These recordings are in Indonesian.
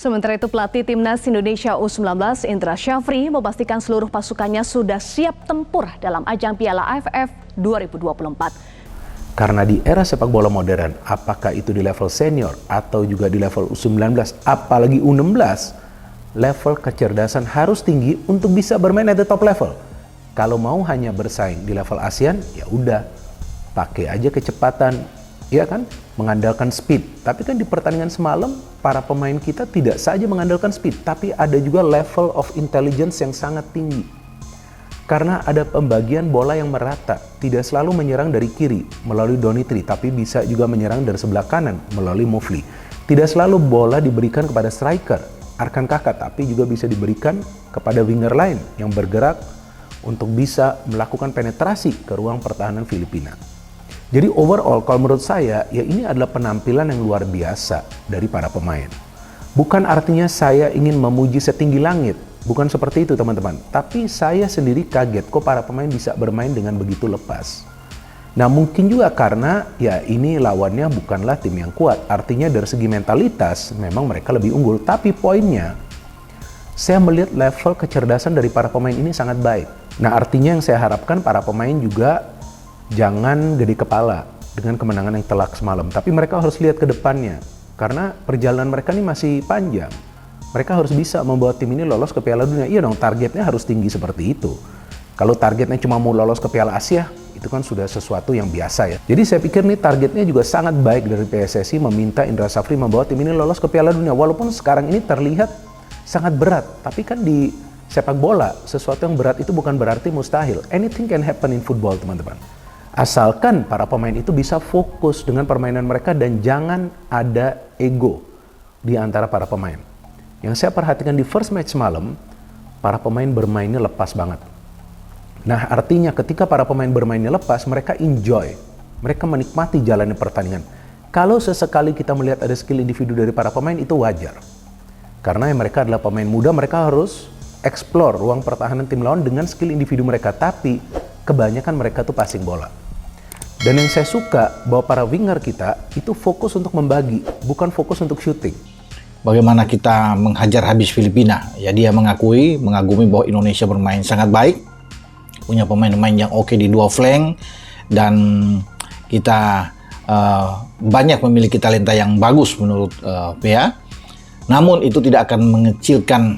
Sementara itu pelatih Timnas Indonesia U19 Indra Syafri memastikan seluruh pasukannya sudah siap tempur dalam ajang Piala AFF 2024. Karena di era sepak bola modern, apakah itu di level senior atau juga di level U19, apalagi U16, level kecerdasan harus tinggi untuk bisa bermain at the top level. Kalau mau hanya bersaing di level ASEAN, ya udah, pakai aja kecepatan, ya kan, mengandalkan speed. Tapi kan di pertandingan semalam, para pemain kita tidak saja mengandalkan speed, tapi ada juga level of intelligence yang sangat tinggi. Karena ada pembagian bola yang merata, tidak selalu menyerang dari kiri melalui Donitri, tapi bisa juga menyerang dari sebelah kanan melalui Mufli. Tidak selalu bola diberikan kepada striker, Arkan Kakak, tapi juga bisa diberikan kepada winger lain yang bergerak untuk bisa melakukan penetrasi ke ruang pertahanan Filipina. Jadi overall, kalau menurut saya, ya ini adalah penampilan yang luar biasa dari para pemain. Bukan artinya saya ingin memuji setinggi langit, bukan seperti itu teman-teman. Tapi saya sendiri kaget kok para pemain bisa bermain dengan begitu lepas. Nah mungkin juga karena ya ini lawannya bukanlah tim yang kuat. Artinya dari segi mentalitas memang mereka lebih unggul. Tapi poinnya, saya melihat level kecerdasan dari para pemain ini sangat baik. Nah artinya yang saya harapkan para pemain juga jangan gede kepala dengan kemenangan yang telak semalam. Tapi mereka harus lihat ke depannya. Karena perjalanan mereka ini masih panjang. Mereka harus bisa membawa tim ini lolos ke Piala Dunia. Iya dong, targetnya harus tinggi seperti itu. Kalau targetnya cuma mau lolos ke Piala Asia, itu kan sudah sesuatu yang biasa ya. Jadi saya pikir nih targetnya juga sangat baik dari PSSI meminta Indra Syafri membawa tim ini lolos ke Piala Dunia. Walaupun sekarang ini terlihat sangat berat. Tapi kan di sepak bola, sesuatu yang berat itu bukan berarti mustahil. Anything can happen in football, teman-teman. Asalkan para pemain itu bisa fokus dengan permainan mereka dan jangan ada ego di antara para pemain. Yang saya perhatikan di first match semalam, para pemain bermainnya lepas banget. Nah artinya ketika para pemain bermainnya lepas, mereka enjoy. Mereka menikmati jalannya pertandingan. Kalau sesekali kita melihat ada skill individu dari para pemain, itu wajar. Karena mereka adalah pemain muda, mereka harus explore ruang pertahanan tim lawan dengan skill individu mereka. Tapi kebanyakan mereka tuh passing bola. Dan yang saya suka bahwa para winger kita itu fokus untuk membagi, bukan fokus untuk shooting. Bagaimana kita menghajar habis Filipina. Ya dia mengagumi bahwa Indonesia bermain sangat baik. Punya pemain-pemain yang oke di dua flank. Dan kita banyak memiliki talenta yang bagus menurut PA. Namun itu tidak akan mengecilkan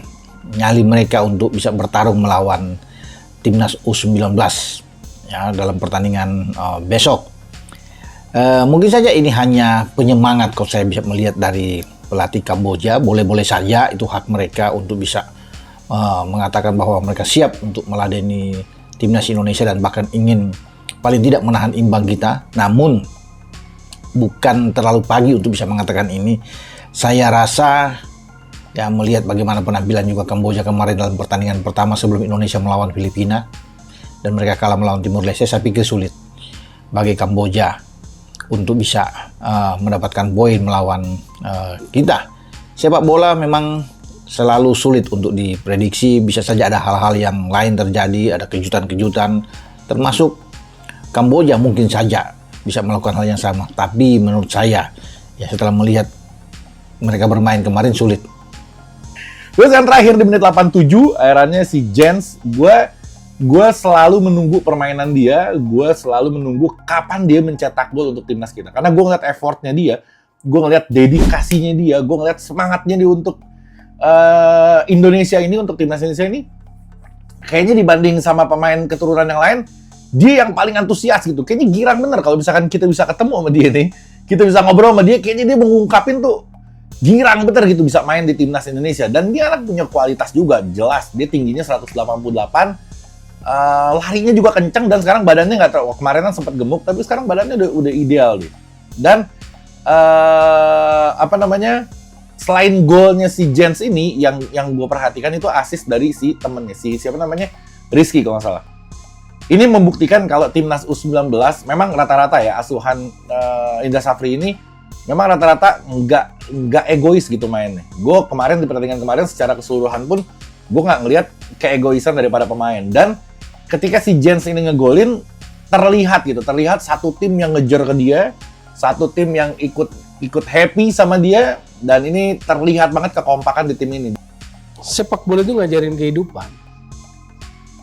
nyali mereka untuk bisa bertarung melawan Timnas U19 ya, dalam pertandingan besok. Mungkin saja ini hanya penyemangat kalau saya bisa melihat dari pelatih Kamboja. Boleh-boleh saja itu hak mereka untuk bisa mengatakan bahwa mereka siap untuk meladeni Timnas Indonesia dan bahkan ingin paling tidak menahan imbang kita. Namun bukan terlalu pagi untuk bisa mengatakan ini. Saya rasa ya melihat bagaimana penampilan juga Kamboja kemarin dalam pertandingan pertama sebelum Indonesia melawan Filipina dan mereka kalah melawan Timur Leste, saya pikir sulit bagi Kamboja untuk bisa mendapatkan poin melawan kita. Sepak bola memang selalu sulit untuk diprediksi, bisa saja ada hal-hal yang lain terjadi, ada kejutan-kejutan, termasuk Kamboja mungkin saja bisa melakukan hal yang sama. Tapi menurut saya, ya setelah melihat mereka bermain kemarin sulit. Terus yang terakhir di menit 87, akhirnya si Jens, gue selalu menunggu permainan dia, gue selalu menunggu kapan dia mencetak gol untuk timnas kita. Karena gue ngeliat effortnya dia, gue ngeliat dedikasinya dia, gue ngeliat semangatnya dia untuk Indonesia ini, untuk timnas Indonesia ini. Kayaknya dibanding sama pemain keturunan yang lain, dia yang paling antusias gitu. Kayaknya girang bener kalau misalkan kita bisa ketemu sama dia nih, kita bisa ngobrol sama dia, kayaknya dia mengungkapin tuh girang bener gitu bisa main di timnas Indonesia. Dan dia anak punya kualitas juga, jelas. Dia tingginya 188, larinya juga kenceng dan sekarang badannya nggak terlalu, kemarin kan sempat gemuk tapi sekarang badannya udah ideal deh. Dan selain golnya si Jens ini yang gue perhatikan itu assist dari si temennya, siapa namanya, Rizky kalau nggak salah. Ini membuktikan kalau timnas U19 memang rata-rata ya asuhan Indra Syafri ini memang rata-rata nggak egois gitu mainnya. Gue kemarin di pertandingan kemarin secara keseluruhan pun gue nggak ngelihat keegoisan daripada pemain. Dan ketika si Jens ini ngegolin, terlihat satu tim yang ngejar ke dia, satu tim yang ikut happy sama dia, dan ini terlihat banget kekompakan di tim ini. Sepak bola itu ngajarin kehidupan.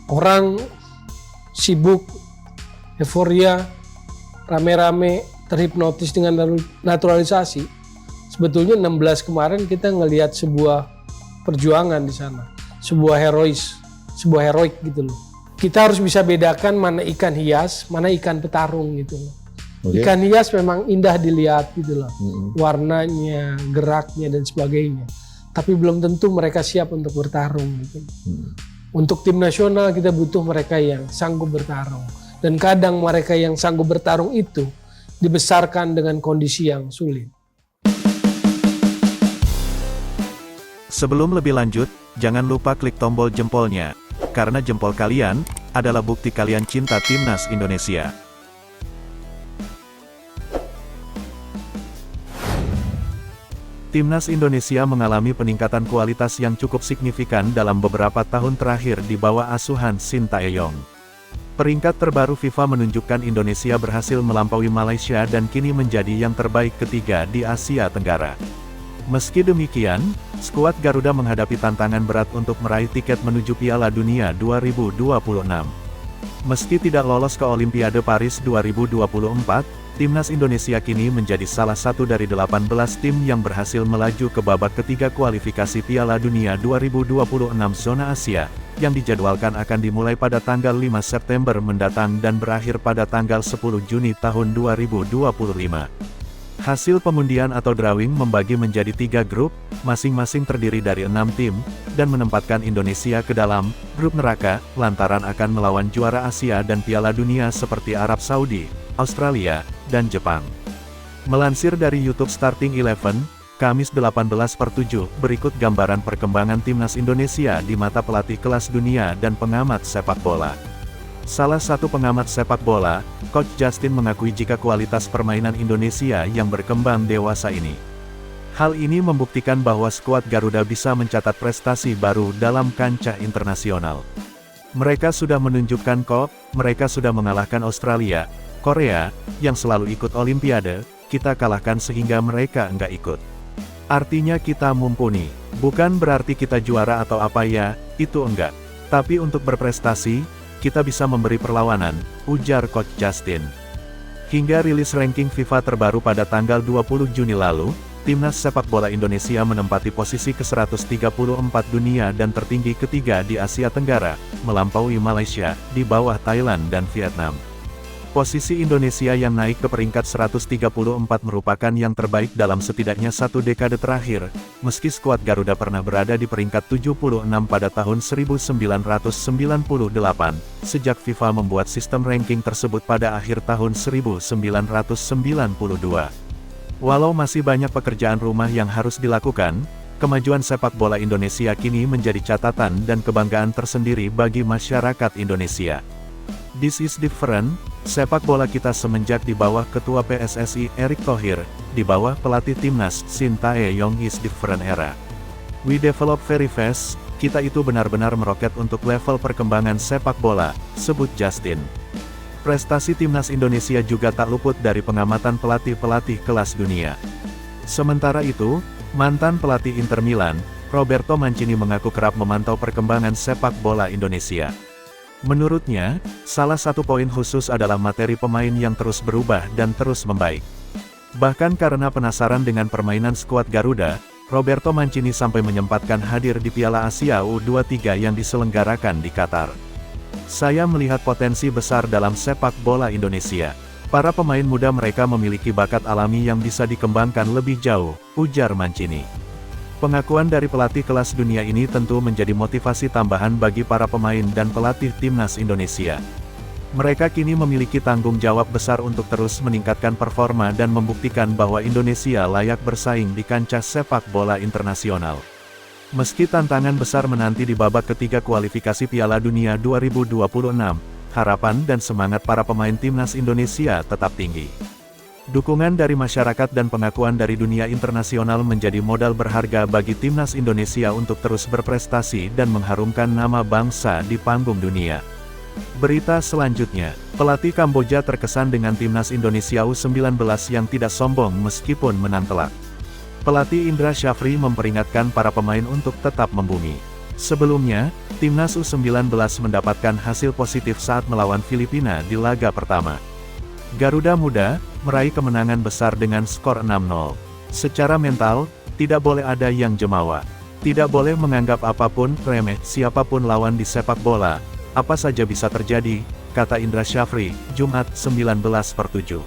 Orang sibuk, euforia, rame-rame, terhipnotis dengan naturalisasi. Sebetulnya 16 kemarin kita ngelihat sebuah perjuangan di sana, sebuah heroik gitu loh. Kita harus bisa bedakan mana ikan hias, mana ikan petarung gitu loh. Okay. Ikan hias memang indah dilihat gitu loh, warnanya, geraknya dan sebagainya. Tapi belum tentu mereka siap untuk bertarung gitu. Untuk tim nasional kita butuh mereka yang sanggup bertarung. Dan kadang mereka yang sanggup bertarung itu dibesarkan dengan kondisi yang sulit. Sebelum lebih lanjut, jangan lupa klik tombol jempolnya, karena jempol kalian adalah bukti kalian cinta Timnas Indonesia. Timnas Indonesia mengalami peningkatan kualitas yang cukup signifikan dalam beberapa tahun terakhir di bawah asuhan Sintayong. Peringkat terbaru FIFA menunjukkan Indonesia berhasil melampaui Malaysia dan kini menjadi yang terbaik ketiga di Asia Tenggara. Meski demikian, skuad Garuda menghadapi tantangan berat untuk meraih tiket menuju Piala Dunia 2026. Meski tidak lolos ke Olimpiade Paris 2024, Timnas Indonesia kini menjadi salah satu dari 18 tim yang berhasil melaju ke babak ketiga kualifikasi Piala Dunia 2026 zona Asia, yang dijadwalkan akan dimulai pada tanggal 5 September mendatang dan berakhir pada tanggal 10 Juni tahun 2025. Hasil pengundian atau drawing membagi menjadi 3 grup, masing-masing terdiri dari 6 tim, dan menempatkan Indonesia ke dalam grup neraka, lantaran akan melawan juara Asia dan Piala Dunia seperti Arab Saudi, Australia, dan Jepang. Melansir dari YouTube Starting Eleven, Kamis 18/7, berikut gambaran perkembangan Timnas Indonesia di mata pelatih kelas dunia dan pengamat sepak bola. Salah satu pengamat sepak bola, Coach Justin mengakui jika kualitas permainan Indonesia yang berkembang dewasa ini. Hal ini membuktikan bahwa skuad Garuda bisa mencatat prestasi baru dalam kancah internasional. Mereka sudah menunjukkan mereka sudah mengalahkan Australia, Korea, yang selalu ikut Olimpiade, kita kalahkan sehingga mereka enggak ikut. Artinya kita mumpuni, bukan berarti kita juara atau apa ya, itu enggak. Tapi untuk berprestasi, kita bisa memberi perlawanan, ujar Coach Justin. Hingga rilis ranking FIFA terbaru pada tanggal 20 Juni lalu, Timnas Sepak Bola Indonesia menempati posisi ke-134 dunia dan tertinggi ketiga di Asia Tenggara, melampaui Malaysia, di bawah Thailand dan Vietnam. Posisi Indonesia yang naik ke peringkat 134 merupakan yang terbaik dalam setidaknya 1 dekade terakhir, meski skuad Garuda pernah berada di peringkat 76 pada tahun 1998, sejak FIFA membuat sistem ranking tersebut pada akhir tahun 1992. Walau masih banyak pekerjaan rumah yang harus dilakukan, kemajuan sepak bola Indonesia kini menjadi catatan dan kebanggaan tersendiri bagi masyarakat Indonesia. This is different, sepak bola kita semenjak di bawah Ketua PSSI Erick Thohir, di bawah pelatih Timnas Sintayong is different era. We develop very fast, kita itu benar-benar meroket untuk level perkembangan sepak bola, sebut Justin. Prestasi Timnas Indonesia juga tak luput dari pengamatan pelatih-pelatih kelas dunia. Sementara itu, mantan pelatih Inter Milan, Roberto Mancini mengaku kerap memantau perkembangan sepak bola Indonesia. Menurutnya, salah satu poin khusus adalah materi pemain yang terus berubah dan terus membaik. Bahkan karena penasaran dengan permainan skuad Garuda, Roberto Mancini sampai menyempatkan hadir di Piala Asia U23 yang diselenggarakan di Qatar. Saya melihat potensi besar dalam sepak bola Indonesia. Para pemain muda mereka memiliki bakat alami yang bisa dikembangkan lebih jauh, ujar Mancini. Pengakuan dari pelatih kelas dunia ini tentu menjadi motivasi tambahan bagi para pemain dan pelatih Timnas Indonesia. Mereka kini memiliki tanggung jawab besar untuk terus meningkatkan performa dan membuktikan bahwa Indonesia layak bersaing di kancah sepak bola internasional. Meski tantangan besar menanti di babak ketiga kualifikasi Piala Dunia 2026, harapan dan semangat para pemain Timnas Indonesia tetap tinggi. Dukungan dari masyarakat dan pengakuan dari dunia internasional menjadi modal berharga bagi Timnas Indonesia untuk terus berprestasi dan mengharumkan nama bangsa di panggung dunia. Berita selanjutnya, pelatih Kamboja terkesan dengan timnas Indonesia U19 yang tidak sombong meskipun menang telak. Pelatih Indra Syafri memperingatkan para pemain untuk tetap membumi. Sebelumnya, timnas U19 mendapatkan hasil positif saat melawan Filipina di laga pertama. Garuda Muda meraih kemenangan besar dengan skor 6-0. Secara mental, tidak boleh ada yang jemawa. Tidak boleh menganggap apapun remeh siapapun lawan di sepak bola. Apa saja bisa terjadi, kata Indra Syafri, Jumat 19/7.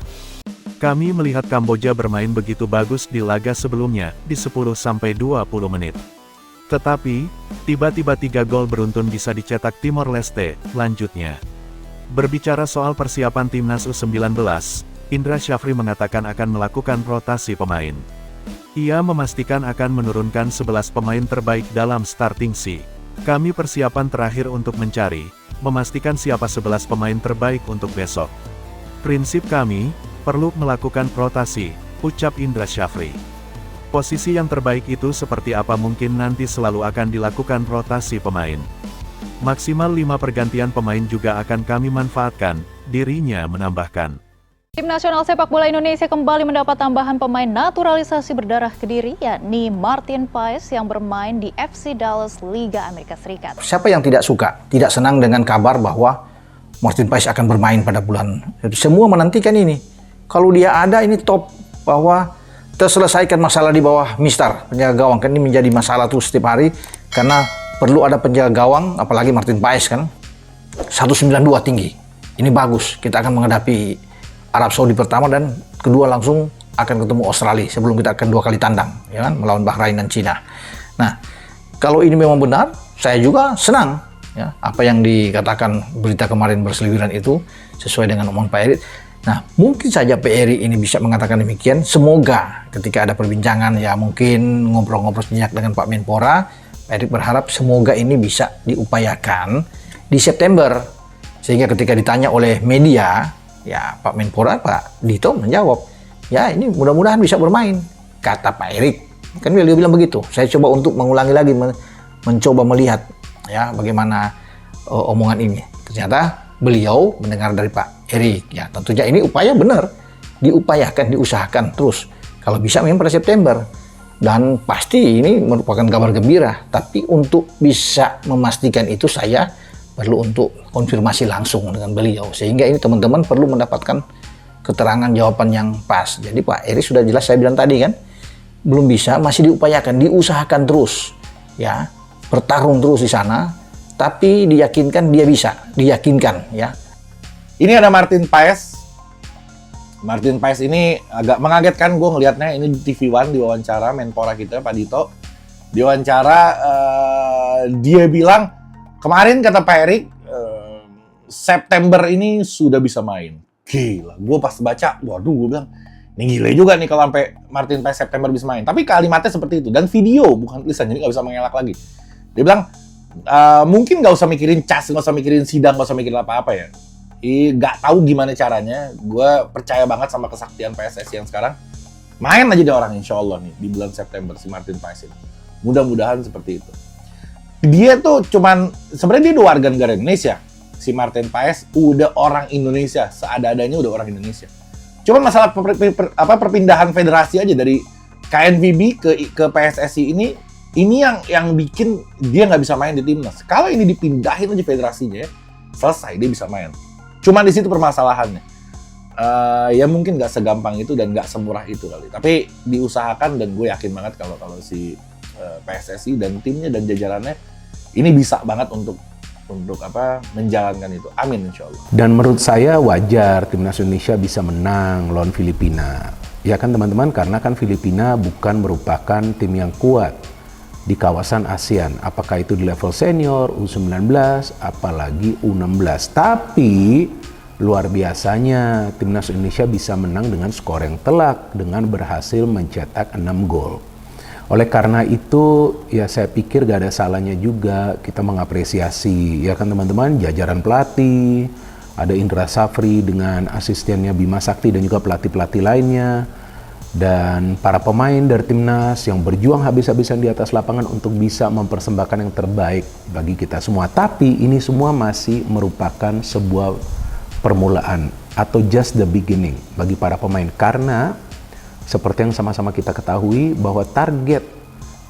Kami melihat Kamboja bermain begitu bagus di laga sebelumnya, di 10-20 menit. Tetapi, tiba-tiba 3 gol beruntun bisa dicetak Timor Leste, lanjutnya. Berbicara soal persiapan timnas U19, Indra Syafri mengatakan akan melakukan rotasi pemain. Ia memastikan akan menurunkan 11 pemain terbaik dalam starting 11. Kami persiapan terakhir untuk mencari, memastikan siapa 11 pemain terbaik untuk besok. Prinsip kami, perlu melakukan rotasi, ucap Indra Syafri. Posisi yang terbaik itu seperti apa mungkin nanti selalu akan dilakukan rotasi pemain. Maksimal 5 pergantian pemain juga akan kami manfaatkan, dirinya menambahkan. Tim nasional sepak bola Indonesia kembali mendapat tambahan pemain naturalisasi berdarah Kediri, yakni Martin Paes yang bermain di FC Dallas Liga Amerika Serikat. Siapa yang tidak suka, tidak senang dengan kabar bahwa Martin Paes akan bermain pada bulan. Semua menantikan ini. Kalau dia ada, ini top, bahwa terselesaikan masalah di bawah Mister penjaga gawang. Kan ini menjadi masalah terus setiap hari, karena perlu ada penjaga gawang, apalagi Martin Paes kan 192 tinggi. Ini bagus, kita akan menghadapi Arab Saudi pertama dan kedua langsung akan ketemu Australia sebelum kita akan 2 kali tandang, ya kan, melawan Bahrain dan Cina. Nah, kalau ini memang benar, saya juga senang, ya, apa yang dikatakan berita kemarin berseliweran itu sesuai dengan omongan Pak Erik. Nah, mungkin saja Pak Erik ini bisa mengatakan demikian. Semoga ketika ada perbincangan, ya mungkin ngobrol-ngobrol sejenak dengan Pak Menpora, Pak Erik berharap semoga ini bisa diupayakan di September, sehingga ketika ditanya oleh media, ya Pak Menpora, Pak Dito menjawab, ya ini mudah-mudahan bisa bermain, kata Pak Erik. Kan beliau bilang begitu. Saya coba untuk mengulangi lagi, mencoba melihat ya bagaimana omongan ini. Ternyata beliau mendengar dari Pak Erik. Ya tentunya ini upaya benar, diupayakan, diusahakan terus. Kalau bisa memang pada September. Dan pasti ini merupakan kabar gembira. Tapi untuk bisa memastikan itu saya perlu untuk konfirmasi langsung dengan beliau, sehingga ini teman-teman perlu mendapatkan keterangan jawaban yang pas. Jadi Pak Erik sudah jelas, saya bilang tadi kan, belum bisa, masih diupayakan, diusahakan terus, ya bertarung terus di sana, tapi diyakinkan dia bisa, diyakinkan, ya. Ini ada Martin Paes. Martin Paes ini agak mengagetkan gue ngelihatnya. Ini di TV One diwawancara Menpora kita Pak Dito. Diwawancara dia bilang, kemarin kata Pak Erik, September ini sudah bisa main. Gila, gue pas baca, waduh, gue bilang, ini gila juga nih kalau sampai Martin Paes September bisa main. Tapi kalimatnya seperti itu, dan video, bukan tulisan, jadi nggak bisa mengelak lagi. Dia bilang, mungkin nggak usah mikirin cas, nggak usah mikirin sidang, nggak usah mikirin apa-apa ya. Nggak tahu gimana caranya, gue percaya banget sama kesaktian PSSI yang sekarang. Main aja deh orang, insya Allah nih, di bulan September si Martin Paes ini. Mudah-mudahan seperti itu. Dia tuh cuman, sebenarnya dia udah warga negara Indonesia. Si Martin Paes udah orang Indonesia, seada-adanya udah orang Indonesia. Cuman masalah perpindahan federasi aja dari KNVB ke PSSI ini yang bikin dia nggak bisa main di timnas. Kalau ini dipindahin aja federasinya, selesai, dia bisa main. Cuman di situ permasalahannya. Ya mungkin nggak segampang itu dan nggak semurah itu kali. Tapi diusahakan, dan gue yakin banget kalau si PSSI dan timnya dan jajarannya ini bisa banget untuk menjalankan itu. Amin insya Allah. Dan menurut saya wajar timnas Indonesia bisa menang lawan Filipina. Ya kan teman-teman, karena kan Filipina bukan merupakan tim yang kuat di kawasan ASEAN. Apakah itu di level senior, U19, apalagi U16. Tapi luar biasanya timnas Indonesia bisa menang dengan skor yang telak, dengan berhasil mencetak 6 gol. Oleh karena itu, ya saya pikir gak ada salahnya juga kita mengapresiasi, ya kan teman-teman, jajaran pelatih, ada Indra Syafri dengan asistennya Bima Sakti dan juga pelatih-pelatih lainnya. Dan para pemain dari timnas yang berjuang habis-habisan di atas lapangan untuk bisa mempersembahkan yang terbaik bagi kita semua. Tapi ini semua masih merupakan sebuah permulaan atau just the beginning bagi para pemain. Karena seperti yang sama-sama kita ketahui bahwa target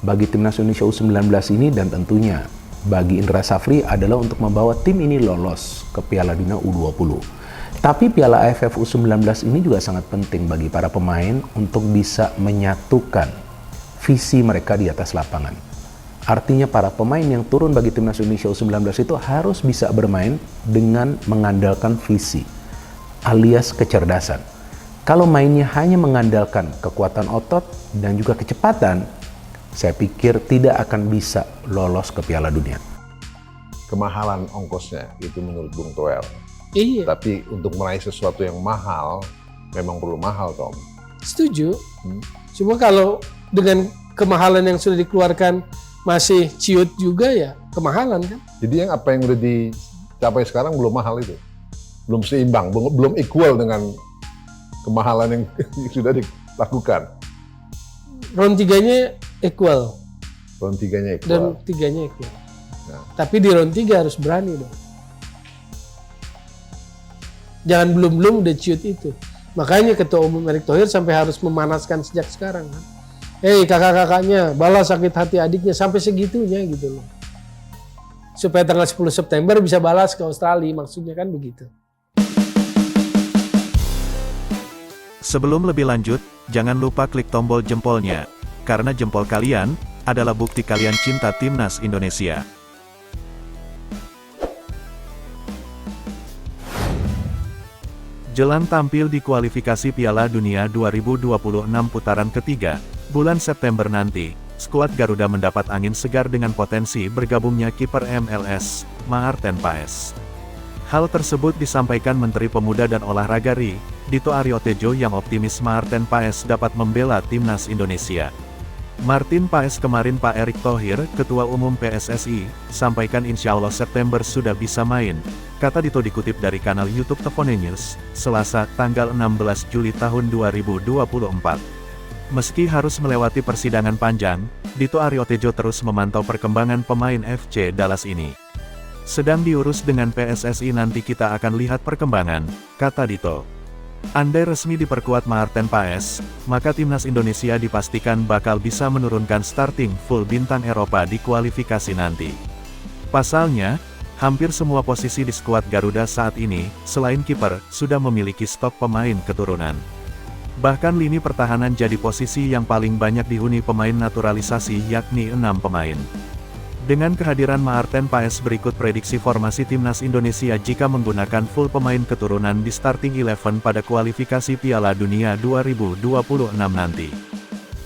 bagi timnas Indonesia U19 ini dan tentunya bagi Indra Syafri adalah untuk membawa tim ini lolos ke Piala Dunia U20. Tapi Piala AFF U19 ini juga sangat penting bagi para pemain untuk bisa menyatukan visi mereka di atas lapangan. Artinya para pemain yang turun bagi timnas Indonesia U19 itu harus bisa bermain dengan mengandalkan visi alias kecerdasan. Kalau mainnya hanya mengandalkan kekuatan otot dan juga kecepatan, saya pikir tidak akan bisa lolos ke Piala Dunia. Kemahalan ongkosnya itu menurut Bung Toel. Iya, Tapi untuk meraih sesuatu yang mahal, memang perlu mahal, Tom. setuju. Cuma kalau dengan kemahalan yang sudah dikeluarkan masih ciut juga ya kemahalan kan. Jadi yang apa yang udah dicapai sekarang belum mahal itu. Belum seimbang, belum equal dengan kemahalan yang sudah dilakukan. Round 3-nya equal Round 3-nya dan equal. 3-nya equal. Nah. Tapi di round 3 harus berani dong. Jangan belum udah ciut itu. Makanya Ketua Umum Erick Thohir sampai harus memanaskan sejak sekarang kan. Hei kakak-kakaknya, balas sakit hati adiknya sampai segitunya gitu loh. Supaya tanggal 10 September bisa balas ke Australia, maksudnya kan begitu. Sebelum lebih lanjut, jangan lupa klik tombol jempolnya. Karena jempol kalian adalah bukti kalian cinta timnas Indonesia. Jelang tampil di kualifikasi Piala Dunia 2026 putaran ketiga, bulan September nanti, skuad Garuda mendapat angin segar dengan potensi bergabungnya kiper MLS, Maarten Paes. Hal tersebut disampaikan Menteri Pemuda dan Olahraga RI, Dito Aryo Tejo yang optimis Maarten Paes dapat membela timnas Indonesia. Martin Paes kemarin Pak Erick Thohir, Ketua Umum PSSI, sampaikan insya Allah September sudah bisa main, kata Dito dikutip dari kanal YouTube Tefone News, Selasa, tanggal 16 Juli tahun 2024. Meski harus melewati persidangan panjang, Dito Aryo Tejo terus memantau perkembangan pemain FC Dallas ini. Sedang diurus dengan PSSI nanti kita akan lihat perkembangan, kata Dito. Andai resmi diperkuat Maarten Paes, maka timnas Indonesia dipastikan bakal bisa menurunkan starting full bintang Eropa di kualifikasi nanti. Pasalnya, hampir semua posisi di skuad Garuda saat ini, selain kiper, sudah memiliki stok pemain keturunan. Bahkan lini pertahanan jadi posisi yang paling banyak dihuni pemain naturalisasi yakni 6 pemain. Dengan kehadiran Maarten Paes berikut prediksi formasi timnas Indonesia jika menggunakan full pemain keturunan di starting 11 pada kualifikasi Piala Dunia 2026 nanti.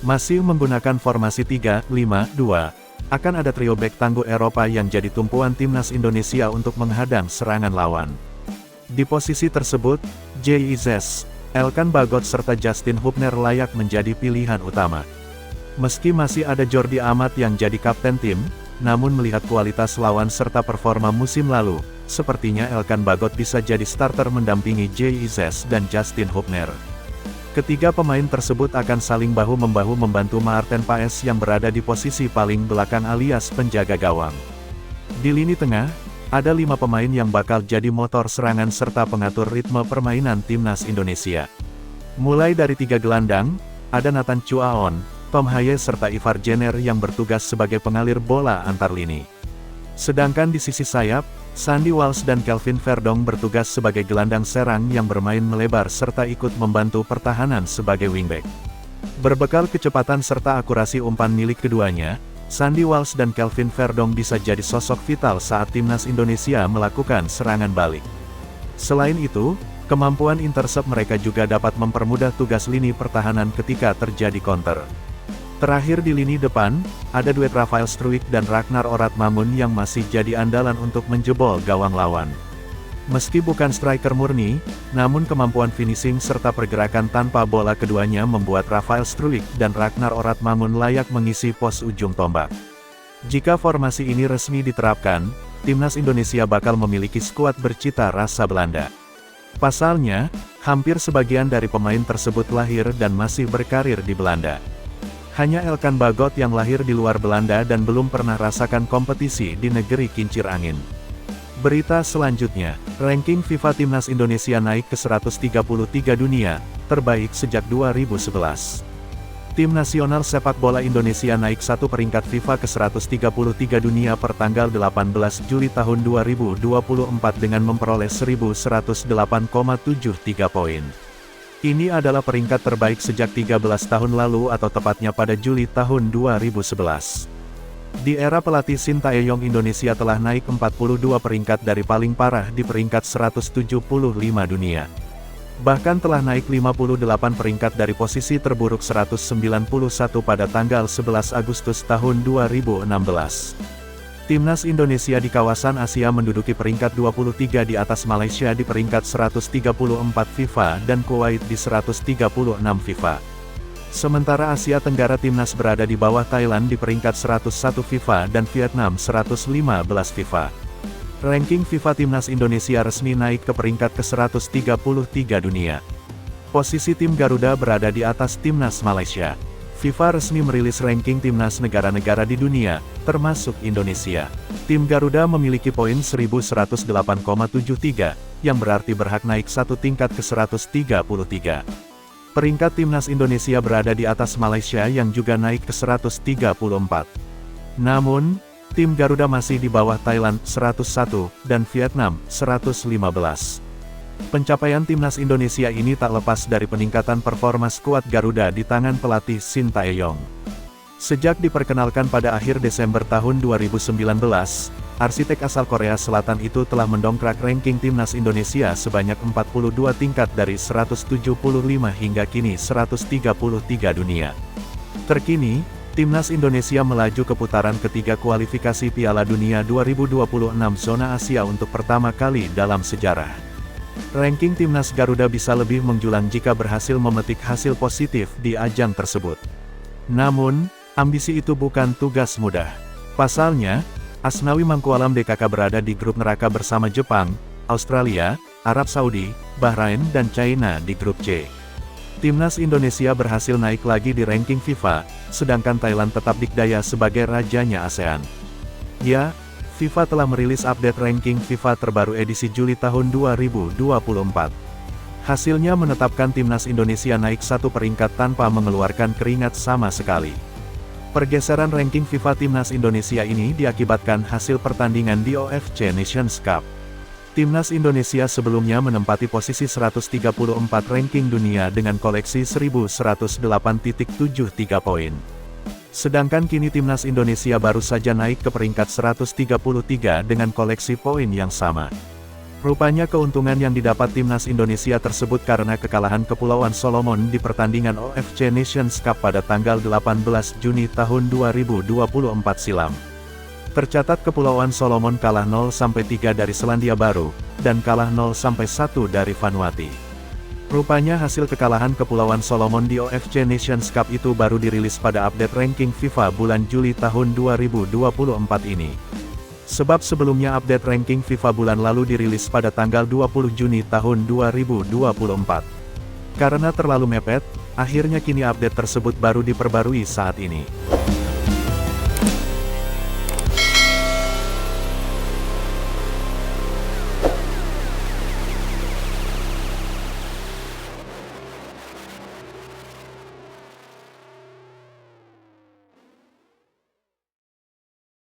Masih menggunakan formasi 3-5-2, akan ada trio bek tangguh Eropa yang jadi tumpuan timnas Indonesia untuk menghadang serangan lawan. Di posisi tersebut, JIZS, Elkan Bagot serta Justin Hubner layak menjadi pilihan utama. Meski masih ada Jordi Amat yang jadi kapten tim, namun melihat kualitas lawan serta performa musim lalu, sepertinya Elkan Bagot bisa jadi starter mendampingi JIZS dan Justin Hubner. Ketiga pemain tersebut akan saling bahu-membahu membantu Maarten Paes yang berada di posisi paling belakang alias penjaga gawang. Di lini tengah, ada 5 pemain yang bakal jadi motor serangan serta pengatur ritme permainan timnas Indonesia. Mulai dari 3 gelandang, ada Nathan Chuaon, Tom Haye serta Ivar Jenner yang bertugas sebagai pengalir bola antar lini. Sedangkan di sisi sayap, Sandy Walsh dan Kelvin Verdong bertugas sebagai gelandang serang yang bermain melebar serta ikut membantu pertahanan sebagai wingback. Berbekal kecepatan serta akurasi umpan milik keduanya, Sandy Walsh dan Kelvin Verdong bisa jadi sosok vital saat timnas Indonesia melakukan serangan balik. Selain itu, kemampuan intercept mereka juga dapat mempermudah tugas lini pertahanan ketika terjadi counter. Terakhir di lini depan, ada duet Rafael Struijk dan Ragnar Oratmangun yang masih jadi andalan untuk menjebol gawang lawan. Meski bukan striker murni, namun kemampuan finishing serta pergerakan tanpa bola keduanya membuat Rafael Struijk dan Ragnar Oratmangun layak mengisi pos ujung tombak. Jika formasi ini resmi diterapkan, timnas Indonesia bakal memiliki skuad bercita rasa Belanda. Pasalnya, Hampir sebagian dari pemain tersebut lahir dan masih berkarir di Belanda. Hanya Elkan Bagot yang lahir di luar Belanda dan belum pernah rasakan kompetisi di negeri kincir angin. Berita selanjutnya, ranking FIFA Timnas Indonesia naik ke 133 dunia, terbaik sejak 2011. Tim nasional sepak bola Indonesia naik 1 peringkat FIFA ke 133 dunia per tanggal 18 Juli tahun 2024 dengan memperoleh 1.108,73 poin. Ini adalah peringkat terbaik sejak 13 tahun lalu atau tepatnya pada Juli tahun 2011. Di era pelatih Sintayong, Indonesia telah naik 42 peringkat dari paling parah di peringkat 175 dunia. Bahkan telah naik 58 peringkat dari posisi terburuk 191 pada tanggal 11 Agustus tahun 2016. Timnas Indonesia di kawasan Asia menduduki peringkat 23 di atas Malaysia di peringkat 134 FIFA dan Kuwait di 136 FIFA. Sementara Asia Tenggara Timnas berada di bawah Thailand di peringkat 101 FIFA dan Vietnam 115 FIFA. Ranking FIFA Timnas Indonesia resmi naik ke peringkat ke-133 dunia. Posisi tim Garuda berada di atas Timnas Malaysia. FIFA resmi merilis ranking timnas negara-negara di dunia, termasuk Indonesia. Tim Garuda memiliki poin 1108,73, yang berarti berhak naik 1 tingkat ke 133. Peringkat Timnas Indonesia berada di atas Malaysia yang juga naik ke 134. Namun, tim Garuda masih di bawah Thailand 101 dan Vietnam 115. Pencapaian Timnas Indonesia ini tak lepas dari peningkatan performa skuad Garuda di tangan pelatih Sintayong. Sejak diperkenalkan pada akhir Desember tahun 2019, arsitek asal Korea Selatan itu telah mendongkrak ranking Timnas Indonesia sebanyak 42 tingkat dari 175 hingga kini 133 dunia. Terkini, Timnas Indonesia melaju ke putaran ketiga kualifikasi Piala Dunia 2026 zona Asia untuk pertama kali dalam sejarah. Ranking Timnas Garuda bisa lebih menjulang jika berhasil memetik hasil positif di ajang tersebut. Namun, ambisi itu bukan tugas mudah. Pasalnya, Asnawi Mangkualam DKK berada di grup neraka bersama Jepang, Australia, Arab Saudi, Bahrain dan China di grup C. Timnas Indonesia berhasil naik lagi di ranking FIFA, sedangkan Thailand tetap dikdaya sebagai rajanya ASEAN. Ya, FIFA telah merilis update ranking FIFA terbaru edisi Juli tahun 2024. Hasilnya menetapkan Timnas Indonesia naik 1 peringkat tanpa mengeluarkan keringat sama sekali. Pergeseran ranking FIFA Timnas Indonesia ini diakibatkan hasil pertandingan di OFC Nations Cup. Timnas Indonesia sebelumnya menempati posisi 134 ranking dunia dengan koleksi 1.108,73 poin. Sedangkan kini Timnas Indonesia baru saja naik ke peringkat 133 dengan koleksi poin yang sama. Rupanya keuntungan yang didapat Timnas Indonesia tersebut karena kekalahan Kepulauan Solomon di pertandingan OFC Nations Cup pada tanggal 18 Juni tahun 2024 silam. Tercatat Kepulauan Solomon kalah 0-3 dari Selandia Baru, dan kalah 0-1 dari Vanuatu. Rupanya hasil kekalahan Kepulauan Solomon di OFC Nations Cup itu baru dirilis pada update ranking FIFA bulan Juli tahun 2024 ini. Sebab sebelumnya update ranking FIFA bulan lalu dirilis pada tanggal 20 Juni tahun 2024. Karena terlalu mepet, akhirnya kini update tersebut baru diperbarui saat ini.